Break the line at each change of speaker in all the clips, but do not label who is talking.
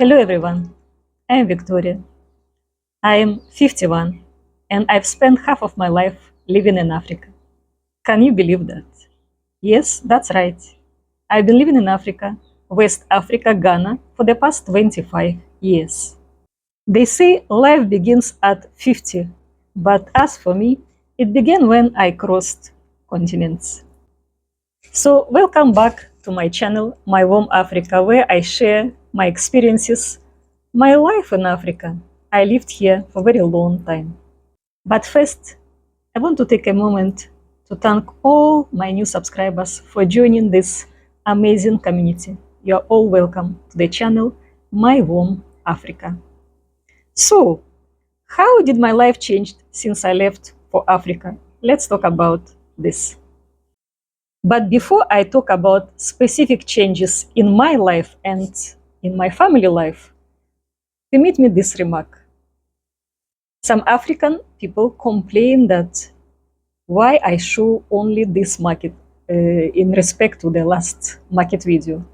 Hello everyone, I am Victoria. I am 51 and I've spent half of my life living in Africa. Can you believe that? Yes, that's right. I've been living in Africa, West Africa, Ghana, for the past 25 years. They say life begins at 50, but as for me, it began when I crossed continents. So, welcome back to my channel, My Warm Africa, where I share my experiences, my life in Africa. I lived here for a very long time. But first, I want to take a moment to thank all my new subscribers for joining this amazing community. You're all welcome to the channel, My Warm Africa. So, how did my life change since I left for Africa? Let's talk about this. But before I talk about specific changes in my life and in my family life, permit me this remark. Some African people complain that why I show only this market in respect to the last market video.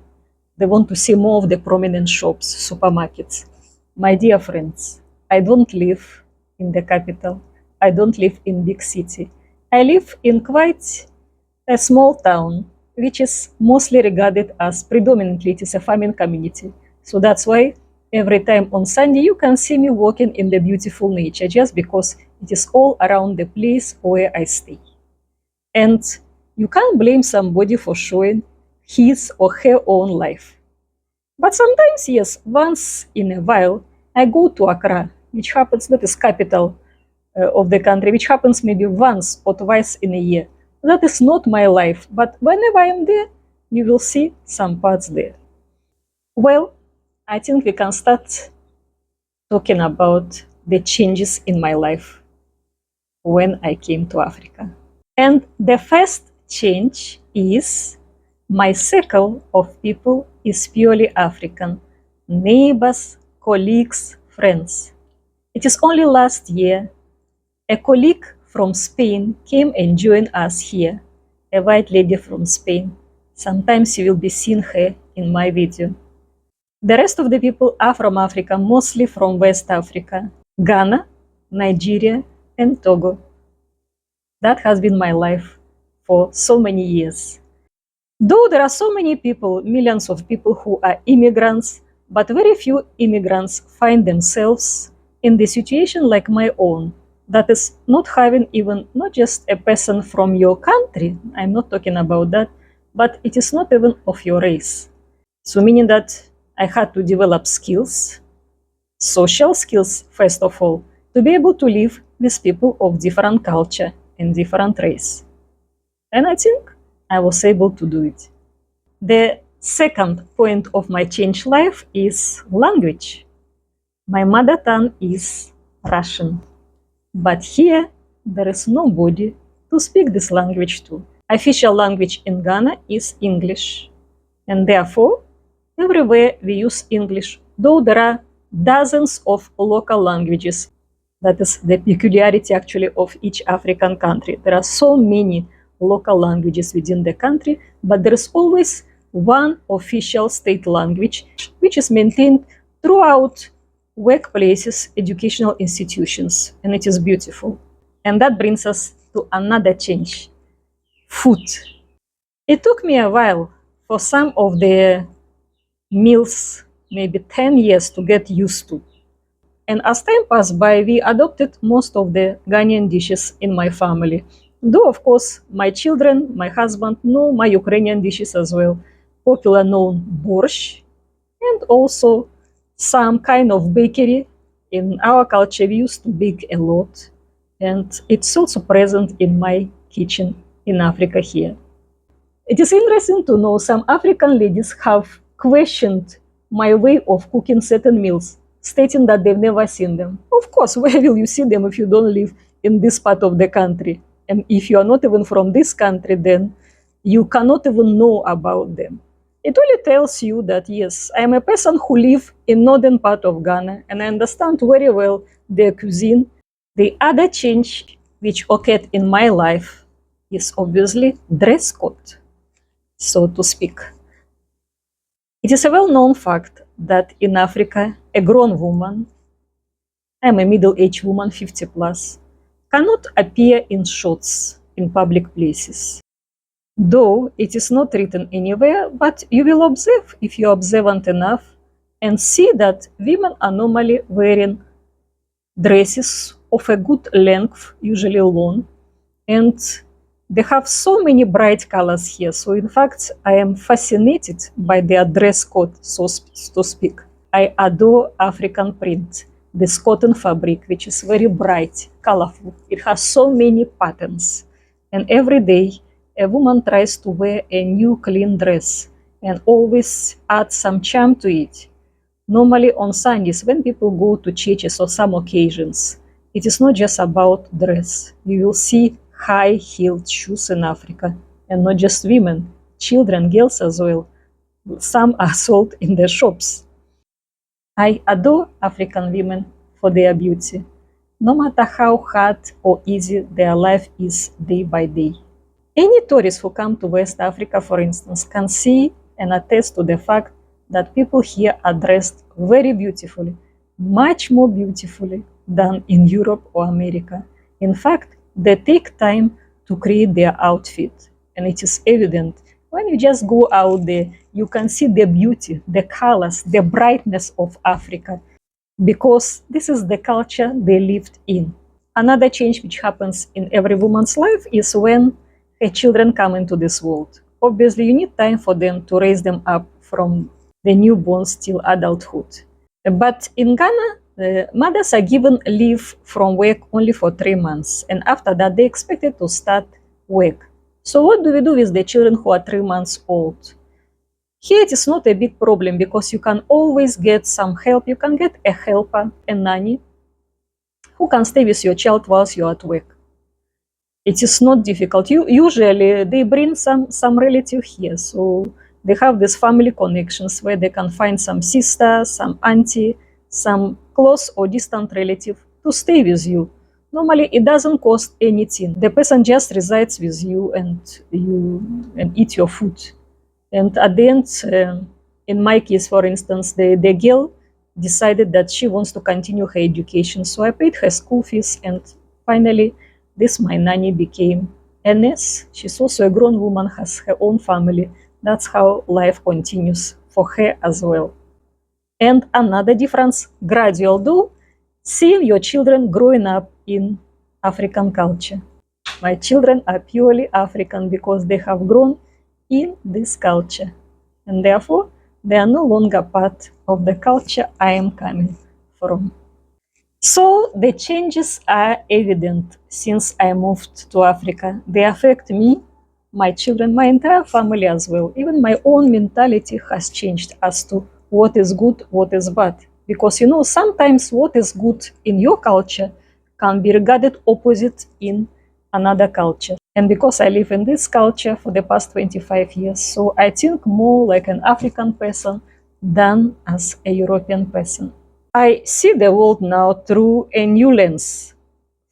They want to see more of the prominent shops, supermarkets. My dear friends, I don't live in the capital. I don't live in big city. I live in quite a small town, which is mostly regarded as predominantly it is a farming community. So that's why every time on Sunday you can see me walking in the beautiful nature just because it is all around the place where I stay. And you can't blame somebody for showing his or her own life. But sometimes, yes, once in a while, I go to Accra, which happens, that is capital of the country, which happens maybe once or twice in a year. That is not my life, but whenever I am there, you will see some parts there. Well, I think we can start talking about the changes in my life when I came to Africa. And the first change is my circle of people is purely African, neighbors, colleagues, friends. It is only last year a colleague from Spain came and joined us here, a white lady from Spain. Sometimes you will be seeing her in my video. The rest of the people are from Africa, mostly from West Africa, Ghana, Nigeria, and Togo. That has been my life for so many years. Though there are so many people, millions of people who are immigrants, but very few immigrants find themselves in the situation like my own. That is not having even, not just a person from your country, I'm not talking about that, but it is not even of your race. So meaning that I had to develop skills, social skills first of all, to be able to live with people of different culture and different race. And I think I was able to do it. The second point of my changed life is language. My mother tongue is Russian, but here there is nobody to speak this language to. Official language in Ghana is English, and therefore everywhere we use English, though there are dozens of local languages. That is the peculiarity actually of each African country. There are so many local languages within the country, but there is always one official state language which is maintained throughout workplaces, educational institutions, and it is beautiful. And that brings us to another change, food. It took me a while for some of the meals, maybe 10 years to get used to. And as time passed by, we adopted most of the Ghanaian dishes in my family. Though, of course, my children, my husband know my Ukrainian dishes as well. Popular known borscht, and also some kind of bakery. In our culture, we used to bake a lot. And it's also present in my kitchen in Africa here. It is interesting to know some African ladies have questioned my way of cooking certain meals, stating that they've never seen them. Of course, where will you see them if you don't live in this part of the country? And if you are not even from this country, then you cannot even know about them. It really tells you that, yes, I am a person who live in northern part of Ghana, and I understand very well their cuisine. The other change which occurred in my life is obviously dress code, so to speak. It is a well-known fact that in Africa, a grown woman, I'm a middle-aged woman, 50 plus, cannot appear in shorts in public places. Though it is not written anywhere, but you will observe if you're observant enough and see that women are normally wearing dresses of a good length, usually long, and they have so many bright colors here. So in fact, I am fascinated by their dress code, so to speak. I adore African print, this cotton fabric, which is very bright, colorful. It has so many patterns. And every day, a woman tries to wear a new clean dress and always add some charm to it. Normally on Sundays, when people go to churches or some occasions, it is not just about dress. You will see high-heeled shoes in Africa, and not just women, children, girls as well. Some are sold in the shops. I adore African women for their beauty, no matter how hard or easy their life is day by day. Any tourists who come to West Africa, for instance, can see and attest to the fact that people here are dressed very beautifully, much more beautifully than in Europe or America. In fact, they take time to create their outfit, and it is evident. When you just go out there, you can see the beauty, the colors, the brightness of Africa, because this is the culture they lived in. Another change which happens in every woman's life is when her children come into this world. Obviously, you need time for them to raise them up from the newborns till adulthood. But in Ghana, mothers are given leave from work only for 3 months, and after that, they're expected to start work. So what do we do with the children who are 3 months old? Here it is not a big problem because you can always get some help. You can get a helper, a nanny, who can stay with your child whilst you're at work. It is not difficult. Usually they bring some relative here, so they have these family connections where they can find some sister, some auntie, some close or distant relative to stay with you. Normally, it doesn't cost anything. The person just resides with you and eat your food. And at the end, in my case, for instance, the girl decided that she wants to continue her education. So I paid her school fees, and finally, this my nanny became a nurse. She's also a grown woman, has her own family. That's how life continues for her as well. And another difference, gradual though, seeing your children growing up in African culture. My children are purely African because they have grown in this culture, and therefore they are no longer part of the culture I am coming from. So the changes are evident since I moved to Africa. They affect me, my children, my entire family as well. Even my own mentality has changed as to what is good, what is bad. Because sometimes what is good in your culture can be regarded opposite in another culture. And because I live in this culture for the past 25 years, so I think more like an African person than as a European person. I see the world now through a new lens,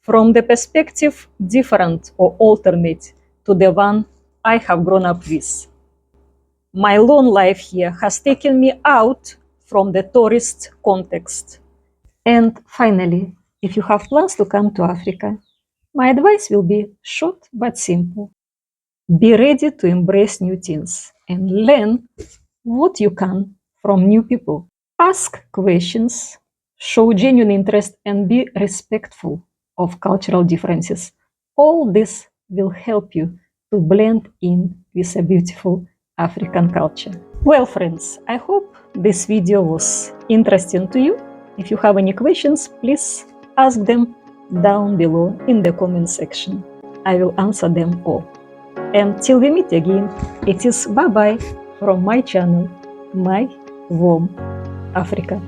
from the perspective different or alternate to the one I have grown up with. My lone life here has taken me out from the tourist context. And finally, if you have plans to come to Africa, my advice will be short but simple. Be ready to embrace new things and learn what you can from new people. Ask questions, show genuine interest, and be respectful of cultural differences. All this will help you to blend in with a beautiful African culture. Well, friends, I hope this video was interesting to you. If you have any questions, please ask them down below in the comment section. I will answer them all. And till we meet again, it is bye-bye from my channel, My Warm Africa.